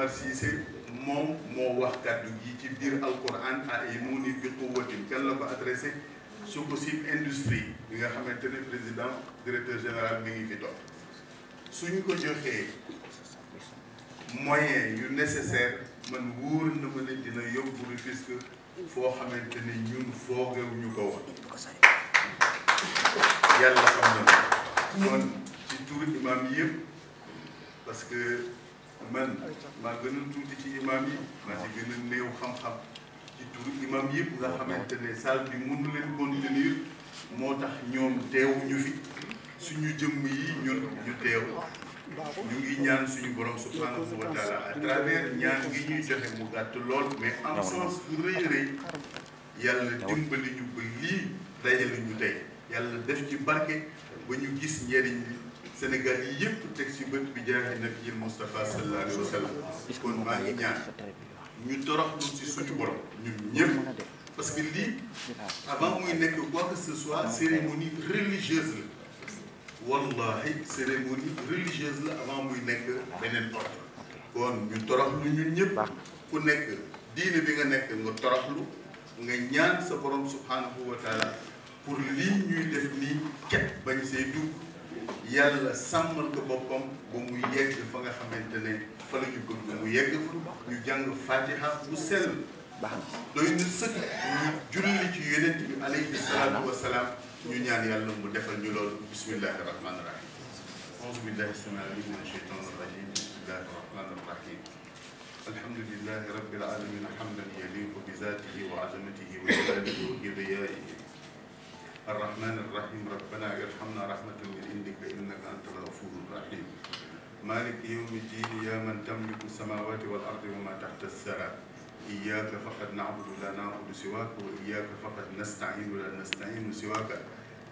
Omar Cissé moom moo wax kàddu gi ci biir alquran a'inuni bi quwwatin kan la ko adressé Sococim industrie bi nga xamante ne président directeur général mi ngi fi toog suñu ko joxee moyens yu nécessaire man wóor na ma ne dina yóbbu Rufisque foo xamante ne ñun foogewuñu ko woon yàlla xam na kon ci turu imam yëpp parce que man maa gën a tuuti ci imam yi maa ci gën a néew xam-xam ci turu imam yëpp nga xamante ne salle bi mënu leen contenir moo tax ñoom teewuñu fi suñu jëmm yi ñun ñu teew ñu ngi ñaan suñu borom subhanahu wa taala à travers ñaan gi ñuy joxe mu gàtt lool mais en sens bu rëy rëy yàlla dimbali ñu ba lii dajale ñu tey yàlla def ci barke ba ñu gis njëriñ li Sénégal yi yëpp teg ci bët bi jaaxi nabiyil Moustapha sallallahu alayhi wa sallam kon maa ngi ñaan ñu toroxlu ci suñu borom ñun ñëpp parce que lii avant muy nekk quoi que ce soit cérémonie religieuse la wallahi cérémonie religieuse la avant muy nekk beneen ordre kon ñu toroxlu ñun ñëpp ku nekk diine bi nga nekk nga toroxlu nga ñaan sa borom subhanahu wa taala pour lii ñuy def nii ket bañ see dugg yàlla sàmmal ko boppam ba mu yegg fa nga xamante ne fa la ñu bëgg mu yegg fa ñu jàng fatiha bu sell doy na sëkk ñu julli ci yonent bi alayhi salaatu wa salaam ñu ñaan yàlla mu defal ñu loolu bismillahi rahmaani rahim auzu billahi samii alim min asheytan arrajim bismillahi rahmaani rahim alhamdulillahi rabbil alamin hamdan yaliqu bi zatihi wa azamatihi wa jalalihi wa kibriyaihi الرحمن الرحيم ربنا ارحمنا رحمة من عندك إنك أنت الغفور الرحيم مالك يوم الدين يا من تملك السماوات والأرض وما تحت الثرى إياك فقد نعبد لا نعبد سواك وإياك فقد نستعين ولا نستعين سواك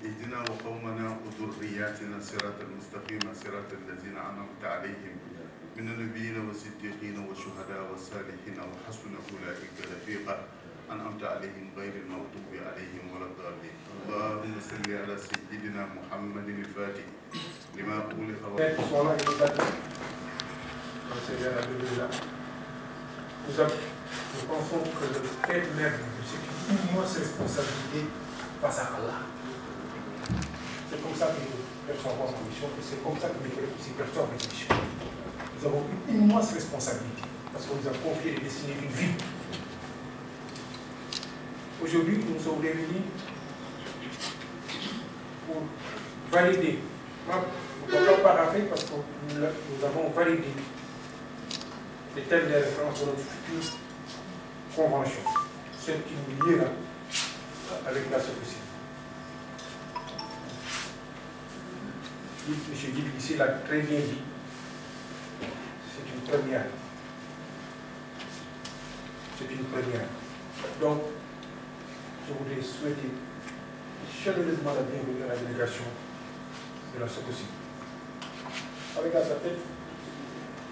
اهدنا وقومنا وذرياتنا صراط المستقيم صراط الذين أنعمت عليهم من النبيين والصديقين والشهداء والصالحين وحسن أولئك رفيقا أنعمت عليهم غير المغضوب عليهم ولا الضالين اللهم صل على سيدنا محمد الفاتح لما أغلق Nous pensons que le fait même de c'est une immense responsabilité face à Allah. C'est comme ça que nous percevons la mission et c'est comme ça que nous percevons la mission. Nous avons une immense responsabilité parce qu'on nous a confié les destinées d'une vie. Aujourd'hui, nous sommes réunis pour valider. Moi, je ne peux pas parapher parce que nous avons validé les thèmes de référence de notre future convention, celle qui nous liera avec la Sococim. M. Dib ici l'a très bien dit, c'est une première. C'est une première. Donc, je voudrais souhaiter chaleureusement la bienvenue à la délégation de la Sococim. Avec à sa tête,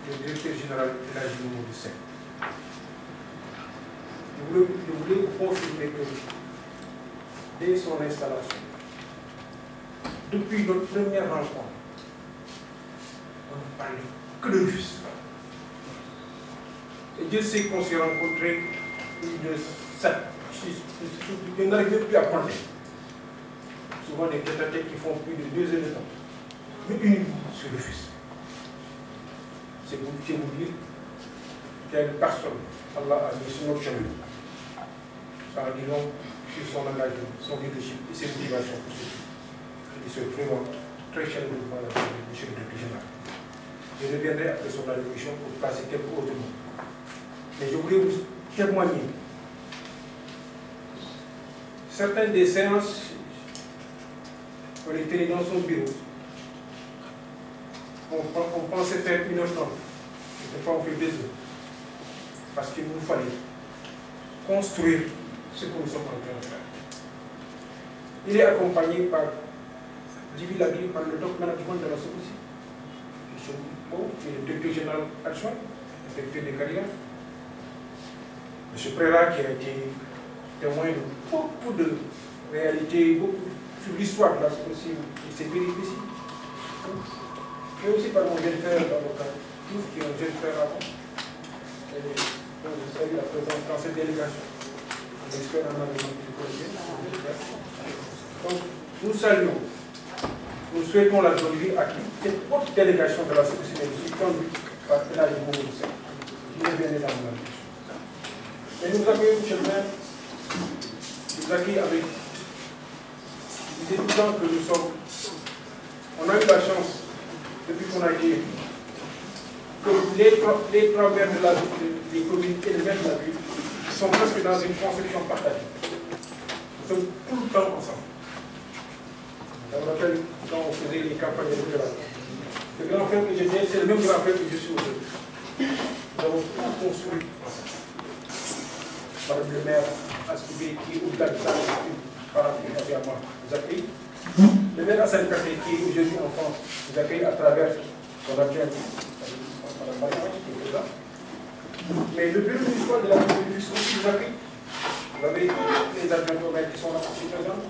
le directeur général de la Génération du Sec. Je voulais vous confirmer que dès son installation, depuis notre première rencontre, on ne parlait que de Rufisque. Et Dieu sait qu'on s'est rencontrés plus de 7, 6, on n'arrivait plus à compter. Souvent des tête-à-tête qui font plus de 2 heures de temps. Mais uniquement sur Rufisque. C'est vous dire quelle personne Allah a mis sur notre chemin. Ça en dit long sur son engagement, son leadership et ses motivations pour ce qui. Je suis vraiment très chaleureusement la mission du directeur général. Je reviendrai après son allocution pour passer quelques autres mots. Mais je voulais vous témoigner. Certaines des séances qu'on était dans son bureau, on pensait faire 1h30. Des fois, on fait 2 heures. Parce qu'il nous fallait construire ce que nous sommes en train de faire. Il est accompagné par Djibi Lagui, par le top management de la Sococim. M. Mou, qui est le directeur général adjoint, le directeur des carrières. M. Préra, qui a été témoin de beaucoup de réalités, beaucoup sur l'histoire de la Sococim et ses péripéties. Et aussi par mon jeune frère d'avocat, qui est un jeune frère avant. je salue la présence dans cette délégation. J'espère en avoir du collègue. Donc, nous saluons, nous souhaitons la bienvenue à cette haute délégation de la société conduite par Elhadji Mamadou Seck, qui est bien évidemment. Et nous accueillons, M. le maire, nous accueillons avec des étudiants que nous sommes. On a eu la chance, depuis qu'on a été élu, que les trois maires de la ville, les communes et les maires de la ville sont presque dans une conception partagée. Nous sommes tout le temps ensemble. Ça me rappelle quand on faisait les campagnes électorales. Le grand frère que j'étais, c'est le même grand frère que je suis aujourd'hui. Nous avons tout construit par le maire Askoubé qui est au-delà de ça, par rapport à moi, nous accueille. Le maire Hassan Katé qui est aujourd'hui en France, nous accueille à travers son adjoint, Mme Marianne, qui est là. Mais le bureau municipal de la ville de Rufisque aussi nous accueille. Vous avez les adjoints au maire qui sont là aussi présents.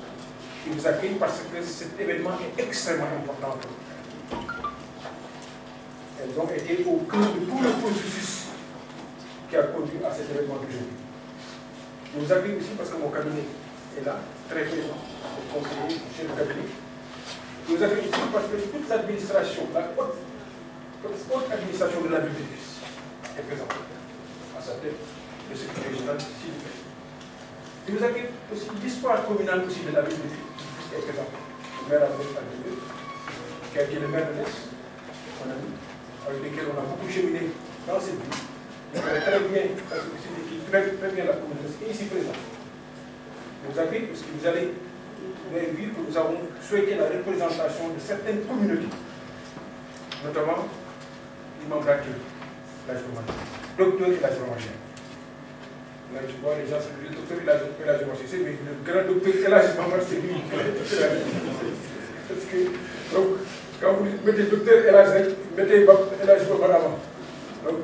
Qui nous accueillent parce que cet événement est extrêmement important. Elles ont été au cœur de tout le processus qui a conduit à cet événement d'aujourd'hui. Je vous accueille aussi parce que mon cabinet est là, très présent, le conseiller, chef de cabinet. Je vous accueille aussi parce que toute l'administration, la haute administration de la ville de Rufisque est présente, à sa tête, le secrétaire général, s'il vous plaît. Je vous accueille aussi l'histoire communale aussi de la ville de Rufisque est présente. Le maire Abdel, qui a été le maire de l'Est, mon ami, avec lesquels on a beaucoup cheminé dans cette ville. Il connaît très bien, parce que c'est une équipe très bien la communauté, et ici présent. Je vous accueille parce que vous allez vu que nous avons souhaité la représentation de certaines communautés, notamment l'imam Bakir, docteur Elhadji Mamadou. Là, tu vois, les gens, le docteur Elhadji Mamadou, mais le grand docteur Elhadji Mamadou, c'est lui. Parce que, donc, quand vous mettez docteur Elhadji, mettez Elhadji Mamadou avant. Donc,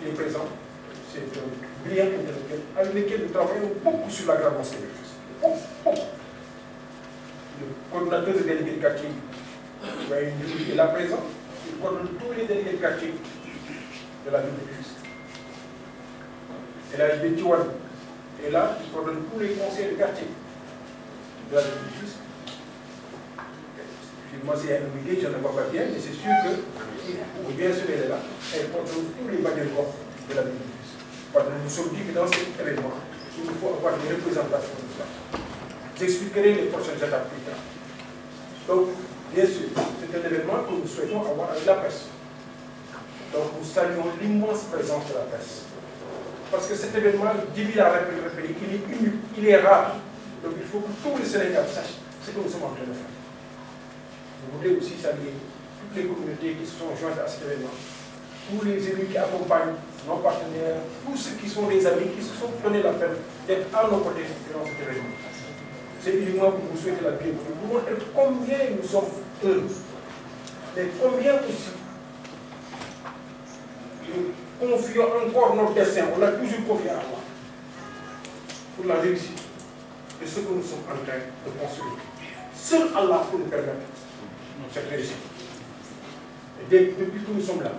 il est présent. C'est un brillant intellectuel avec lequel nous travaillons beaucoup sur la grande mosquée de Rufisque. Beaucoup. Le coordonnateur de délégués de quartier, il est là présent. Il coordonne tous les délégués de quartier de la ville de Rufisque. Elhadji Tiwan est là, il coordonne tous les conseils de quartier de la ville de Rufisque. Moi, c'est un obligé, je ne vois pas bien, mais c'est sûr que, bien sûr, elle est là, elle coordonne tous les bas de corps de la ville de Rufisque. Nous sommes dit que dans cet événement, il nous faut avoir une représentation de cela. J'expliquerai les prochaines étapes plus tard. Donc, bien sûr, c'est un événement que nous souhaitons avoir avec la presse. Donc, nous saluons l'immense présence de la presse. Parce que cet événement divise la République, il est unique, il est rare. Donc, il faut que tous les Sénégalais sachent ce que nous sommes en train de faire. Je voudrais aussi saluer toutes les communautés qui se sont jointes à cet événement, tous les élus qui accompagnent nos partenaires, tous ceux qui sont des amis, qui se sont donné la peine d'être à nos côtés durant cet événement. C'est uniquement pour vous souhaiter la bienvenue, pour vous montrer combien nous sommes heureux, mais combien aussi nous confions encore notre destin, on l'a toujours confié à moi, pour la réussite de ce que nous sommes en train de construire. Seul Allah peut nous permettre cette réussite. Et depuis que nous sommes là,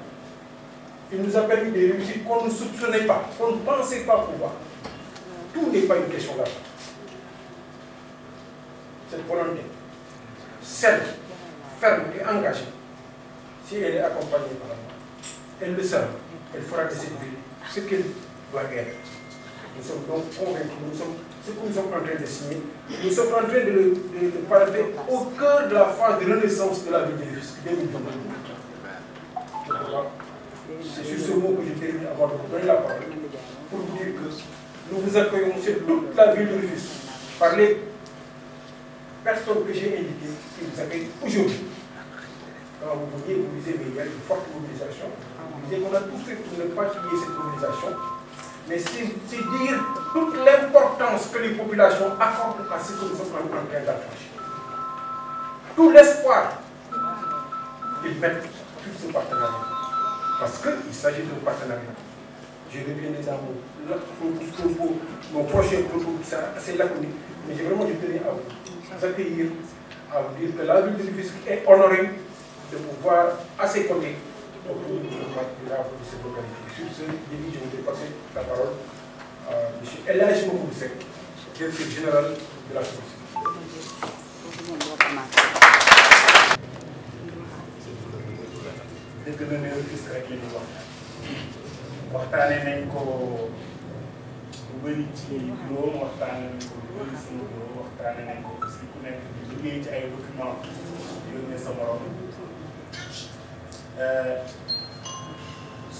il nous a permis des réussites qu'on ne soupçonnait pas, qu'on ne pensait pas pouvoir. Tout n'est pas une question d'argent. Cette volonté, saine, ferme et engagée, si elle est accompagnée par Allah, elle le sera, elle fera de cette ville ce qu'elle doit être. Nous sommes donc convaincus, ce que nous sommes en train de signer, nous sommes en train de parler au cœur de la phase de renaissance de la ville de Rufisque 2022. C'est sur ce mot que je termine avant de vous donner la parole pour vous dire que nous vous accueillons sur toute la ville de Rufisque par les personnes que j'ai indiquées qui vous accueillent aujourd'hui. Quand vous vouliez mobiliser, mais il y a une forte mobilisation. Vous disiez qu'on a tout fait pour ne pas qu'il y ait cette mobilisation. Mais c'est dire toute l'importance que les populations accordent à ce que nous sommes en train d'affranchir. Tout l'espoir qu'ils mettent sur ce partenariat. Parce qu'il s'agit d'un partenariat. Je reviendrai dans mon prochain propos, c'est assez laconique, mais vraiment je tenais à vous accueillir, à vous dire que la ville de Rufisque est honorée de pouvoir, à ses côtés, Donc, il a voulu se localiser. Sur ce, je vais passer la parole à M. Elhadji Mamadou Seck, directeur général de la Commission. dëgg la ne Rufisque rek la ñuy wax waxtaanee nañ ko bu bëri ci bureau waxtaanee nañ ko bu bëri sama bureau waxtaanee nañ ko aussi ku nekk di liggéey ci ay documents yónnee sa morom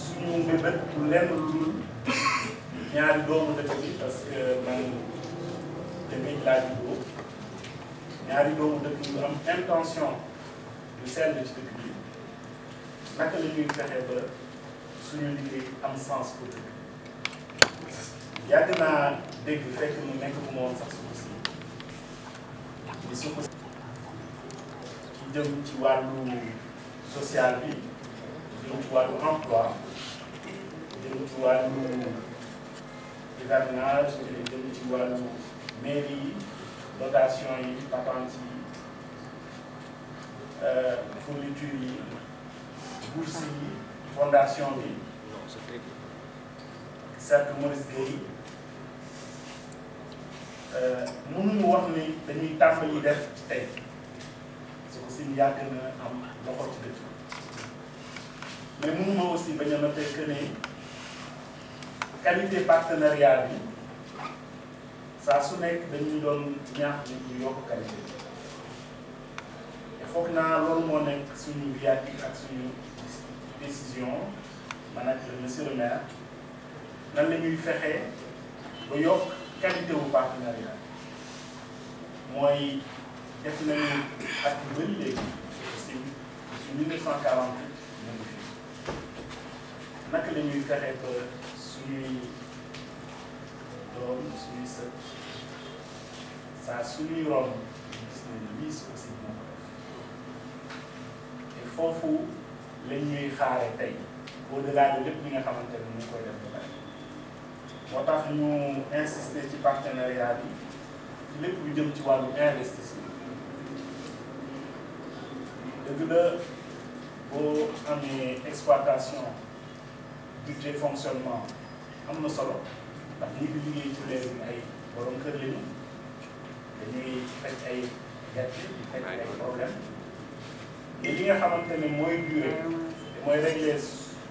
suñu mbébét lu lenn lu dul ñaari doomu dëkk bi parce que man tamit laa juddoo ñaari doomu dëkk yu am intention yu sell ci dëkk bi. naka la ñuy fexe ba suñu liggéey am sens pour dëkk yàgg naa dégg fekk mu nekk bu ma woon sax suuf si di suuf ci jëm ci wàllu social bi jëm ci wàllu emploi jëm ci wàllu hivernage jëm ci wàllu mairie yi dotation yi patente yi fourniture yi bourse yi fondation bi cercle Maurice Gueye mënuñu wax ni dañuy tàmbali def ci tey su ko si yàgg na am loxo ci dëkk mais mënuma aussi bañ a noter que ne qualité partenariat bi saa su nekk dañuy doon ñaax nit ñu yokk qualité te foog naa loolu moo nekk suñu viatique ak suñu décision man ak le monsieur le maire nan la ñuy fexee ba yokk qualité wu partenariat mooy def nañu at yu bëri léegi aussi ci 1948 ñu ngi fi naka la ñuy fexee ba suñuy doom suñuy sët saa suñuy romb gis nañu lii aussi moo ko def te foofu lañ ñuy xaare tey au delà de lépp li nga xamante ne ñu ngi koy def ba pare moo tax ñu insister ci partenariat bi ci lépp lu jëm ci wàllu investissement dëgg la boo amee exploitation budget fonctionnement am na solo ndax ñi di liggéey ci réew mi ay borom kër lañu dañuy fekk ay gerte di fekk ay problème mais li nga xamante ne mooy durée mooy régler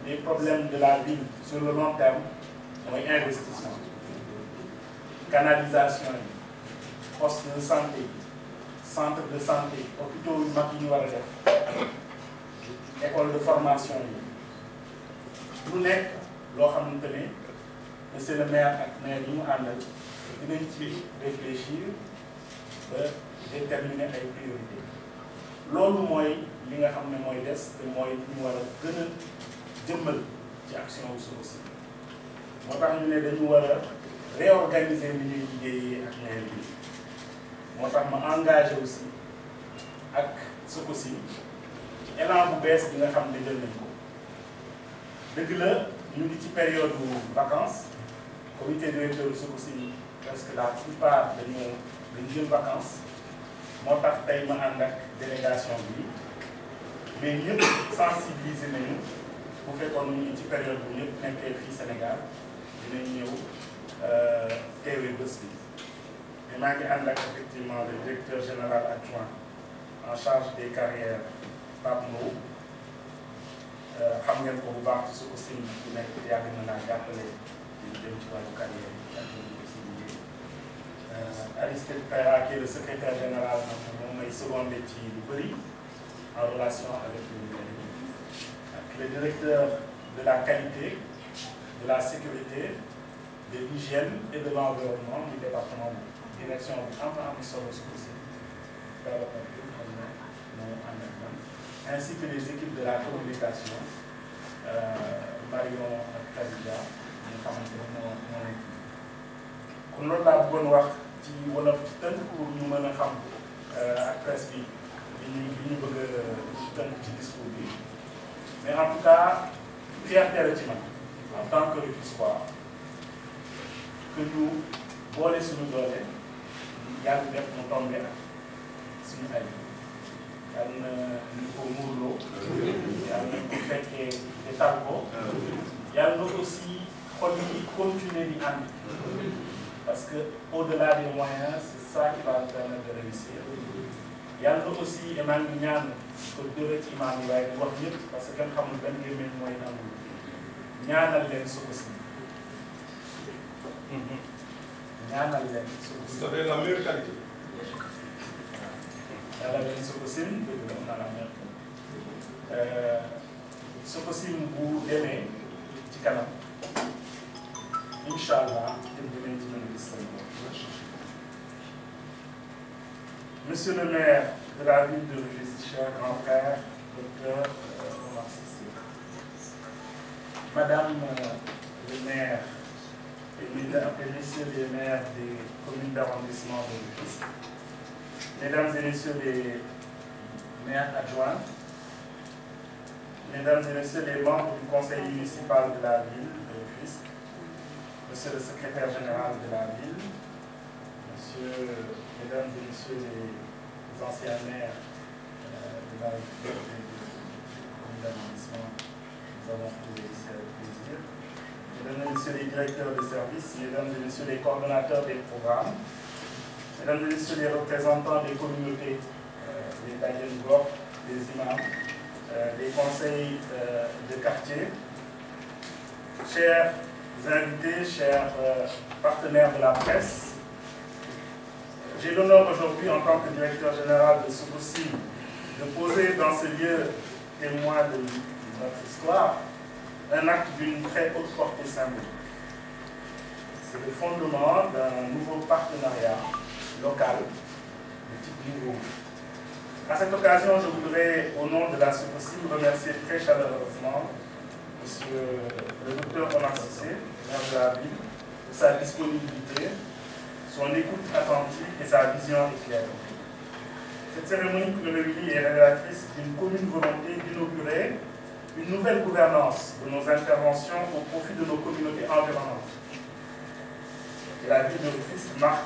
les problèmes de la ville sur le long terme mooy investissement canalisation yi poste de santé centre de santé hôpitaux yu mag yi ñu war a def école de formation yi lu nekk loo xamante ne monsieur le maire ak maire yi mu àndal dinañ ci réfléchir ba déterminer ay priorités loolu mooy li nga xam ne mooy des te mooy li ñu war a gën a jëmmal ci action wu SOCOCIM moo tax ñu ne dañu war a réorganiser li ñuy liggéeyee ak maire bi moo tax ma engagé aussi ak SOCOCIM ci élan bu bees bi nga xam ne jël nañ ko dëgg la ñu ngi ci période vacances comité directeur du SOCOCIM presque la plupart dañu jël vacances moo tax tey ma ànd ak délégation bi mais ñëpp sensibiliser nañu bu fekkoon ñu ngi ci période bu ñëpp nekkee fii Sénégal dinañ ñëw teewee bés bi mais maa ngi ànd ak effectivement le directeur général adjoint en charge des carrières Pape Mbow xam ngeen ko bu baax ci SOCOCIM bi nekk yàgg na naa jàppale ñu dem ci wàllu carrière yi ak ñu aussi liggéey Aristide Pera qui est le secrétaire général moom may secondé ci lu bëri en relation avec le directeur de la qualité, de la sécurité, de l'hygiène et de l'environnement du département direction bi am solo SOCOCIM ainsi que les équipes de la communication Marion ak Khadija ñu xamante ne moo nekk kon loolu laa bëggoon wax ci wolof ci tënk pour ñu mën a xam ak presse bi li ñu bëgg a tënk ci discours bi mais en tout cas fierté la ci man en tant que Rufisquois que ñu boole suñu doole yàlla def mu tombé ak suñu ay yal na ñu ko muurloo yal na ko fekkee te tal ko yal na aussi xol yi continuer di ànd parce que au-delà des moyens c'est ça qui va nous permettre de réussir yal na aussi maa ngi ñaan ko dëre ci imaam yi waaye wax ñëpp parce que kenn xamul benn gémmiñ mooy nangu ñaanal leen Sococim ñaanal leen Sococim. Vous avez la meilleure qualité. ñaanal leen Sococim dëgg la na la meilleure Sococim bu demee ci kanam incha allah dinañ ci mën a gis seen bopp. Monsieur le maire de la ville de Rufisque, cher grand frère, docteur Omar Cissé, Madame le maire et messieurs les maires des communes d'arrondissement de Rufisque, Mesdames et messieurs les maires adjoints, Mesdames et messieurs les membres du conseil municipal de la ville de Rufisque, Monsieur le secrétaire général de la ville, Mesdames et messieurs les anciens maires de la commune d'arrondissement, nous avons trouvé ici avec plaisir. Mesdames et messieurs les directeurs de services, mesdames et messieurs les coordonnateurs des programmes, mesdames et messieurs les représentants des communautés, les Taïen-Gor, les imams, les conseils de quartier, chers invités, chers partenaires de la presse, j'ai l'honneur aujourd'hui, en tant que directeur général de Sococim, de poser dans ce lieu témoin de notre histoire un acte d'une très haute portée symbolique. C'est le fondement d'un nouveau partenariat local de type nouveau. À cette occasion, je voudrais, au nom de la Sococim, remercier très chaleureusement Monsieur le docteur Omar Cissé, maire de la ville, de sa disponibilité, son écoute attentive et sa vision éclairée. Cette cérémonie que nous réunit est révélatrice d'une commune volonté d'inaugurer une nouvelle gouvernance de nos interventions au profit de nos communautés environnantes. Et la ville de Rufisque marque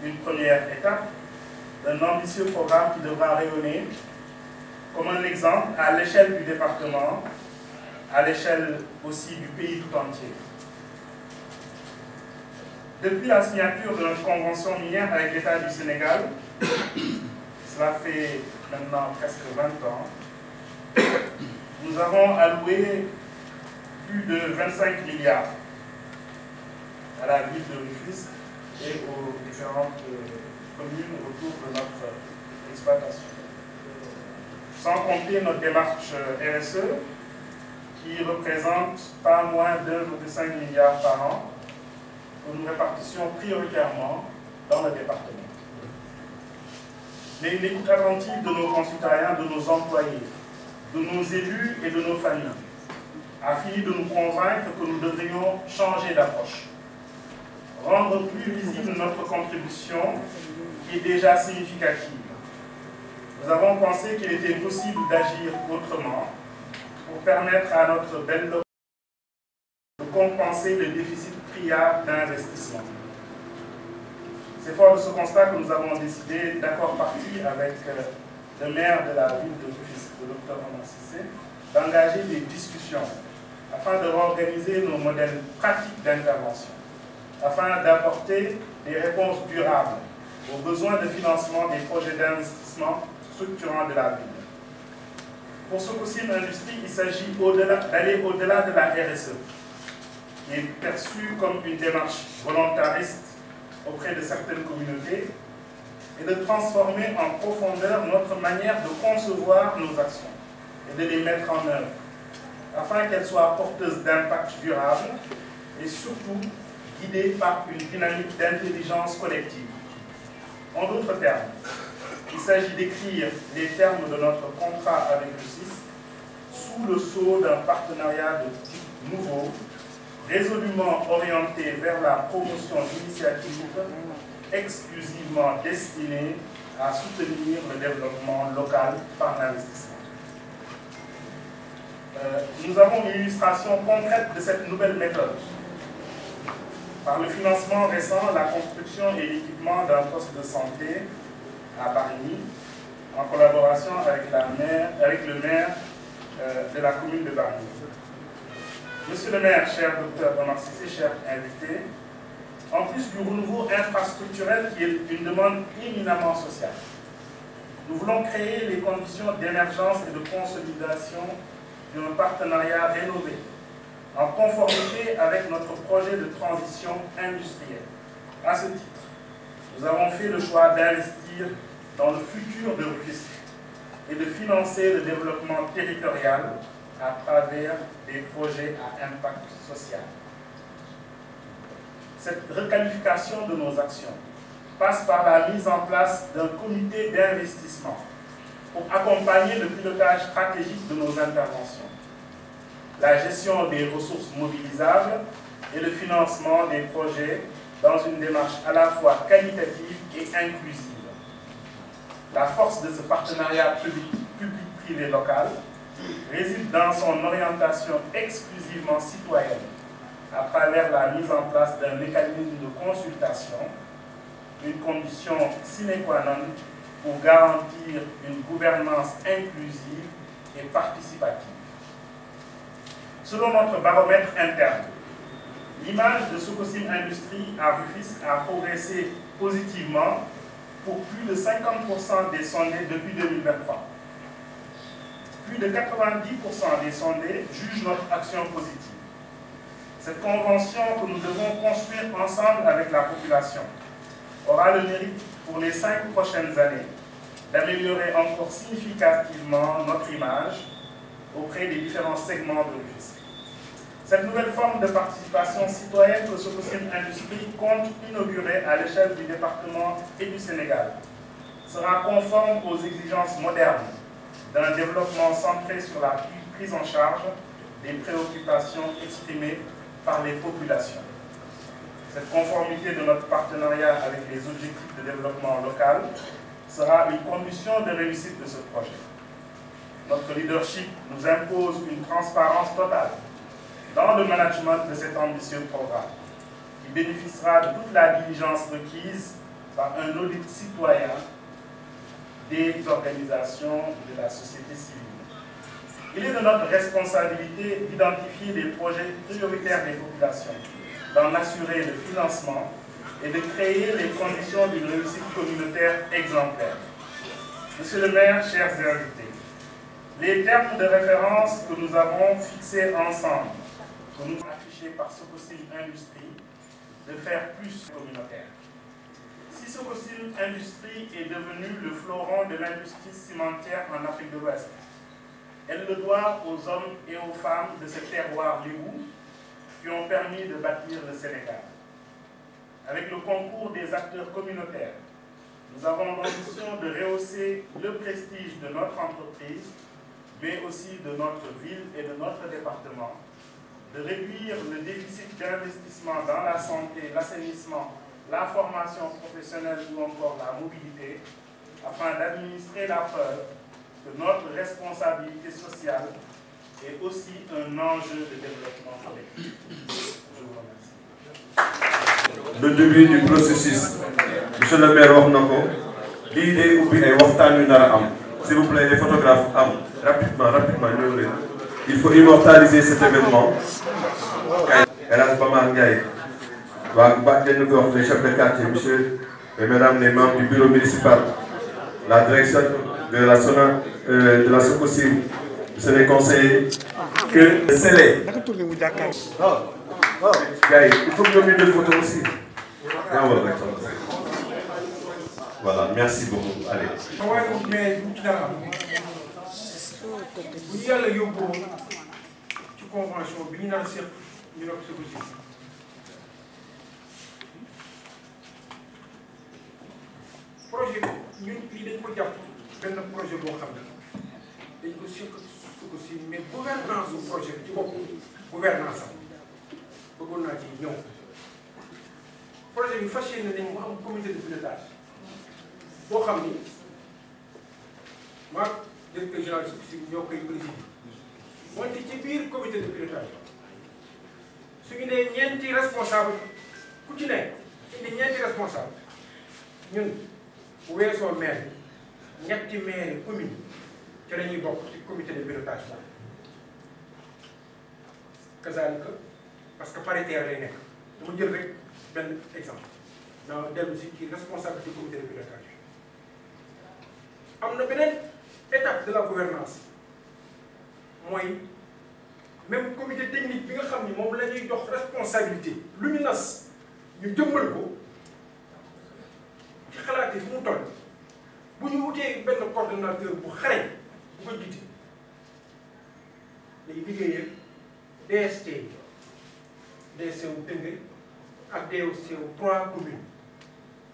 une première étape d'un ambitieux programme qui devra rayonner comme un exemple à l'échelle du département, à l'échelle aussi du pays tout entier. Depuis la signature de notre convention minière avec l'État du Sénégal, cela fait maintenant presque 20 ans, nous avons alloué plus de 25 milliards à la ville de Rufisque et aux différentes communes autour de notre exploitation. Sans compter notre démarche RSE, qui représente pas moins de 5 milliards par an, que nous répartissions prioritairement dans le département. Mais l'écoute attentive de nos concitoyens, de nos employés, de nos élus et de nos familles a fini de nous convaincre que nous devrions changer d'approche, rendre plus visible notre contribution qui est déjà significative. Nous avons pensé qu'il était possible d'agir autrement pour permettre à notre belle de compenser le déficit criard d'investissement. C'est fort de ce constat que nous avons décidé, d'accord parti avec le maire de la ville de Rufisque, le docteur Omar Cissé, d'engager des discussions afin de réorganiser nos modèles pratiques d'intervention, afin d'apporter des réponses durables aux besoins de financement des projets d'investissement structurants de la ville. Pour Sococim Industrie, il s'agit d'aller au-delà de la RSE, qui est perçue comme une démarche volontariste auprès de certaines communautés, et de transformer en profondeur notre manière de concevoir nos actions et de les mettre en œuvre, afin qu'elles soient porteuses d'impact durable et surtout guidées par une dynamique d'intelligence collective. En d'autres termes, il s'agit d'écrire les termes de notre contrat avec le CIS sous le sceau d'un partenariat de type nouveau, résolument orienté vers la promotion d'initiatives exclusivement destinées à soutenir le développement local par l'investissement. Nous avons une illustration concrète de cette nouvelle méthode. Par le financement récent, la construction et l'équipement d'un poste de santé à Barigny, en collaboration avec le maire de la commune de Bargny. Monsieur le maire, cher docteur Omar Cissé, chers invités, en plus du renouveau infrastructurel qui est une demande éminemment sociale, nous voulons créer les conditions d'émergence et de consolidation d'un partenariat rénové, en conformité avec notre projet de transition industrielle. À ce titre, nous avons fait le choix d'investir dans le futur de Rufisque et de financer le développement territorial à travers des projets à impact social. Cette requalification de nos actions passe par la mise en place d'un comité d'investissement pour accompagner le pilotage stratégique de nos interventions, la gestion des ressources mobilisables et le financement des projets dans une démarche à la fois qualitative et inclusive. La force de ce partenariat public-privé local réside dans son orientation exclusivement citoyenne à travers la mise en place d'un mécanisme de consultation, une condition sine qua non pour garantir une gouvernance inclusive et participative. Selon notre baromètre interne, l'image de Sococim Industries à Rufisque a progressé positivement pour plus de 50% des sondés depuis 2023. Plus de 90% des sondés jugent notre action positive. Cette convention que nous devons construire ensemble avec la population aura le mérite pour les 5 prochaines années d'améliorer encore significativement notre image auprès des différents segments de Rufisque. Cette nouvelle forme de participation citoyenne que Sococim Industries compte inaugurer à l'échelle du département et du Sénégal sera conforme aux exigences modernes d'un développement centré sur la prise en charge des préoccupations exprimées par les populations. Cette conformité de notre partenariat avec les objectifs de développement local sera une condition de réussite de ce projet. Notre leadership nous impose une transparence totale dans le management de cet ambitieux programme, qui bénéficiera de toute la diligence requise par un audit citoyen des organisations de la société civile. Il est de notre responsabilité d'identifier les projets prioritaires des populations, d'en assurer le financement et de créer les conditions d'une réussite communautaire exemplaire. Monsieur le maire, chers invités, les termes de référence que nous avons fixés ensemble, que nous avons affichés par Sococim Industries, de faire plus communautaire. Si Sococim Industries est devenu le fleuron de l'industrie cimentière en Afrique de l'Ouest, elle le doit aux hommes et aux femmes de ce terroir lébou qui ont permis de bâtir le Sénégal. Avec le concours des acteurs communautaires, nous avons l'ambition de rehausser le prestige de notre entreprise, mais aussi de notre ville et de notre département, de réduire le déficit d'investissement dans la santé, l'assainissement, la formation professionnelle ou encore la mobilité, afin d'administrer la preuve que notre responsabilité sociale est aussi un enjeu de développement collectif. Je vous remercie. Le début du processus, monsieur le maire wax na ko lii day ubbi ay waxtaan yu nar a am s'il vous plaît les photographes rapidement ñëw leen. Il faut immortaliser cet événement. El Hadj Bamar Ndiaye waa dañu ko wax les chefs de quartier, monsieur et mesdames les membres du bureau municipal, la direction de la SONA, de la Sococim, monsieur les conseillers, que le scellé. Gars, il faut que nous menions des photos aussi. Voilà, merci beaucoup. Allez. bu ñu yàlla yóbboo ci convention bi ñu naan seq ñu nekk Sococim projet bi ñun fii dañ ko jàpp benn projet boo xam ne dañ ko seq Sococim mais gouvernance su projet bi ci bopp gouvernance am bëggoon naa ci ñëw projet bi fas yéene nañ mu am comité de pilotage boo xam ni maag directeur général de Sococim ñoo koy présider wante ci biir comité de pilotage su ñu nee ñeenti responsable ku ci nekk indi ñeenti responsable ñun bu weesoo maire ñetti maire commune ci la ñuy bokk ci comité de pilotage la kazaalika parce que paritaire lay nekk dama jël rek benn exemple naa dellu si ci responsabilité comité de pilotage am na beneen étape de la gouvernance mooy même comité technique bi nga xam ni moom la ñuy jox responsabilité lu ñu nas ñu jëmmal ko ci xalaat yi fu mu toll bu ñu wutee benn coordonnateur bu xarañ bu ko jiite léegi liggéeyee DST DST wu Tëngéej ak DST wu 3 communes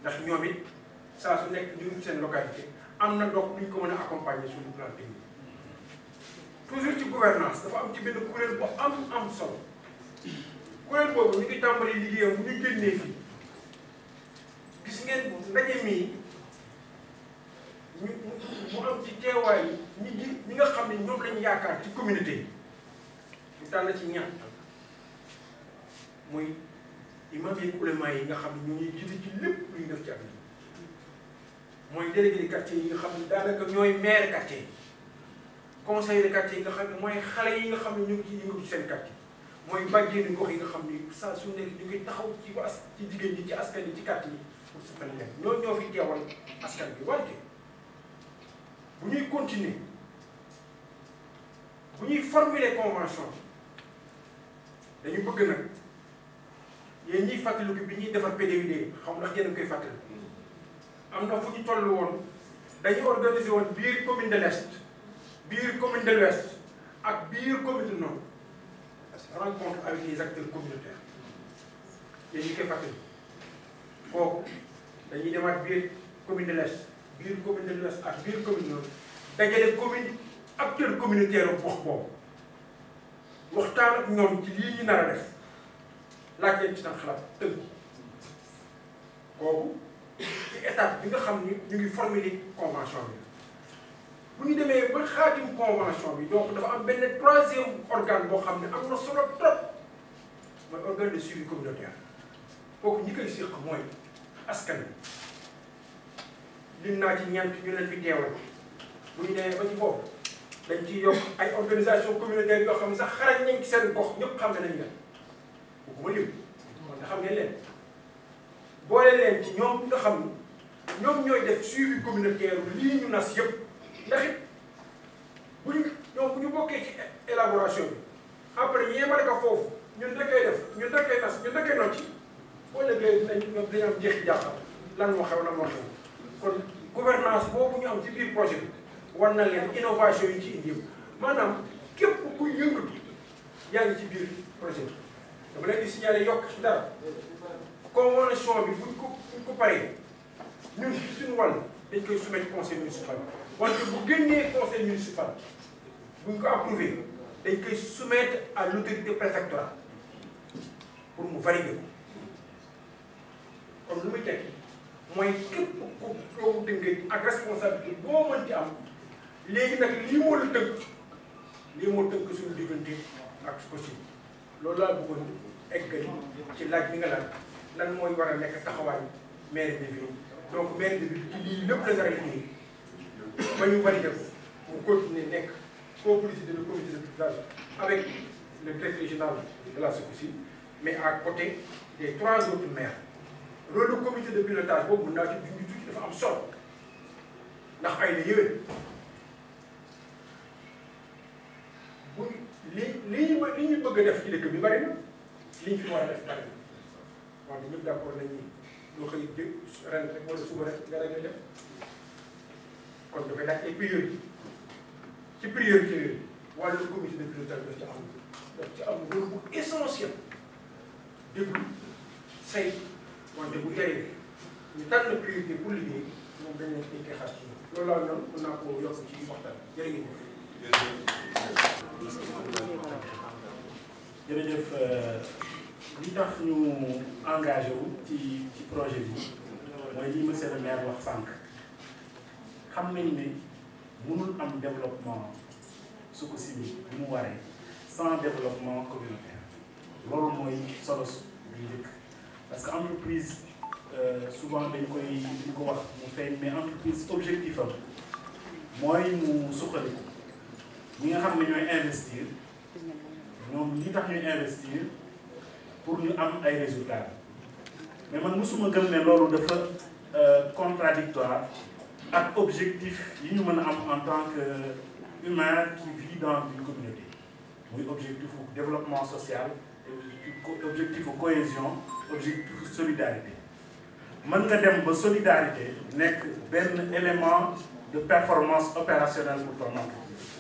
ndax ñoom it saa su nekk ñu ngi seen localité am na donc ñu ko mën a accompagner sur le plan technique toujours ci gouvernance dafa am ci benn kuréel bu am solo kuréel boobu ñu ngi tàmbali liggéeyam bu ñu génnee fii gis ngeen ndaje mii mu am ci teewaay ñi nga xam ne ñoom lañu yaakaar ci communauté yi ñu tànn ci ñaan muy imam yi ulama yi nga xam ne ñu ngi jiite ci lépp lu ñu def ci at mooy délégué de quartier yi nga xam ne daanaka ñooy maire quartier yi conseil de quartier yi nga xam ne mooy xale yi nga xam ne ñu ngi ci yëngu ci seen quartier mooy bàjjeenu gox yi nga xam ni saa su nekk ñu ngi taxaw ci ci jigéen ñi ci askan yi ci quartier yi pour suqali leen ñoo fi teewal askan bi wante bu ñuy continuer bu ñuy formuler convention dañu bëgg nag yéen ñiy fàttaliku bi ñuy defar PDUD xam ndax yéen a koy fàttali am na fu ñu toll woon dañu organiser woon biir commune de l'Est biir commune de l'Ouest ak biir commune du Nord rencontre avec les acteurs communautaires yéen ñi koy fàttali kooku dañuy demaat biir commune de l'Est biir commune de l'Ouest ak biir commune du Nord dajale commune acteurs communautaires wax boobu waxtaan ak ñoom ci lii ñu nar a def laaj leen ci nag xalaat tënk kooku ci étape bi nga xam ni ñu ngi formuler convention bi bu ñu demee ba xaatim convention bi donc dafa am benn troisième organe boo xam ne am na solo trop mooy organe de suivi communautaire kooku ñi koy séq mooy askan wi lim naa ci ñeent ñu leen fi teewal bu ñu demee ba ci foofu dañ ciy yokk ay organisation communautaire yoo xam ne sax xarañ nañ ci seen gox ñëpp xam ne nañ leen bu ma lim kon nga xam ngeen leen boole leen ci ñoom nga xam ni ñoom ñooy def suivi communautaire lii ñu nas yëpp ndax it bu ñu bokkee ci élaboration bi après ñu yemale ko foofu ñun da koy def ñun da koy nas ñun da koy nocci boo léegi dañu am jeexi jàppal lan moo xew lan moo xew kon gouvernance boobu ñu am ci biir projet bi war na leen innovation yi ci indi yëpp maanaam képp ku yëngatu yaa ngi ci biir projet bi dama leen di signaler yokk ci dara convention bi buñ ko paree ñun ci suñu wàll dañ koy soumettre conseil municipal wante bu génnee conseil municipal buñ ko approuvé dañ koy soumettre à l'autorité préfectorale pour mu valider ko comme lu muy tekki mooy képp ku doomu Tëngéej ak responsabilité boo mën ci am léegi nag lii moo la tënk lii moo tënk suñu diggante ak aussi loolu laa bëggoon eggali ci laaj bi nga laaj lan mooy war a nekk taxawaay maire de ville donc maire de ville ci lii lépp la nga liggéey ba ñu validé ko mu continuer nekk co-président le comité de pilotage avec le directeur régional de la SOCOSIL mais à côté des 3 autres maires rôle du comité de pilotage boobu mën naa ci junj tuuti dafa am solo ndax ay la yéwén bu li ñu bëgg a def ci dëkk bi bari na li ñu fi war a def bari na wante ñëpp d'accord nañu loo xëy ren rek wala suba rek nga rek def kon dafay laaj ay priorité ci priorité yooyu wàllu comité de pilotage daf ci am rôle bu essentiel déglu say wante bu jaree ñu tànn priorité pour liggéey moom dañ leen koy xaar ci loolu laa ñoom mën naa koo yokk ci waxtaan jërë ngeen jërëjëf li tax ñu engagé wu ci projet bi mooy li monsieur le maire wax sànq xam nañ ne mënul am développement SOCOSIL bi mu waree sans développement communautaire loolu mooy solo bu njëkk parce que entreprise souvent dañ ko wax mu feeñ mais entreprise objectif am mooy mu suqaliku ñi nga xam ne ñooy investir ñoom li tax ñuy investir pour ñu am ay résultats mais man mosuma gëm ne loolu dafa contradictoire ak objectif yi ñu mën a am en tant que humain qui vit dans une communauté muy objectif u développement social objectif u cohésion objectif u solidarité mën nga dem ba solidarité nekk benn élément de performance opérationnelle pour ton entreprise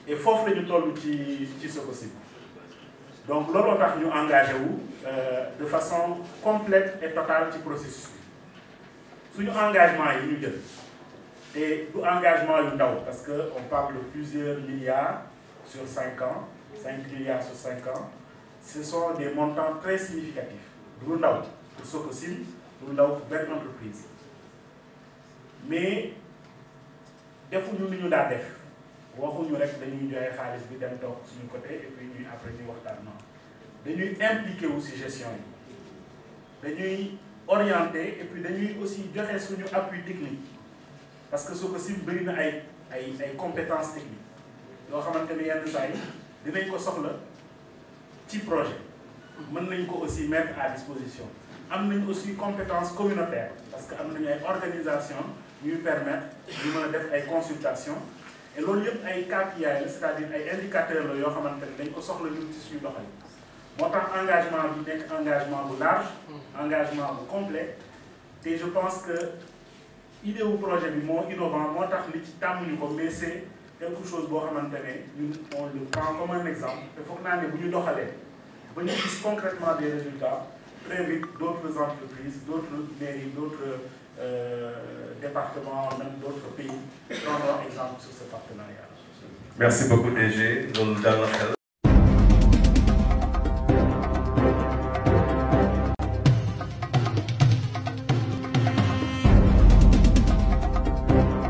et foofu la ñu toll ci Sococim donc looloo tax ñu engagé wu de façon complète et totale ci processus bi suñu engagement yi ñu jël te du engagement yu ndaw parce que on parle de plusieurs milliards sur 5 ans 5 milliards sur 5 ans ce sont des montants très significatifs du lu ndaw pour Sococim du lu ndaw pour benn entreprise mais defuñu li ñu daa def waxuñu rek dañuy joxe xaalis bi dem toog suñu côté et puis ñuy après ñuy waxtaan non dañuy impliqué aussi gestion yi dañuy orienté et puis dañuy aussi joxe suñu appui technique parce que Sococim bëri na ay compétences techniques yoo xamante ne yenn saa yi dinañ ko soxla ci projet mën nañ ko aussi mettre à disposition am nañ aussi compétence communautaire parce que am nañu ay organisation ñuy permettre ñu mën a def ay consultation et loolu yëpp ay KPI la c'est-à-dire ay indicateurs la yoo xamante ne dañ ko soxla ñun ci suñu doxalin moo tax engagement bi nekk engagement bu large engagement bu complet te je pense que idée wu projet bi moo innovant moo tax li ci tàmmuñu ko mais c'est quelque chose boo xamante ne ñun on le prend comme un exemple te foog naa ne bu ñu doxalee ba ñu gis concrètement des résultats très vite d'autres entreprises d'autres mairies d'autres départements même d'autres pays prendront exemple sur ce partenariat. Merci beaucoup DG loolu dal na xel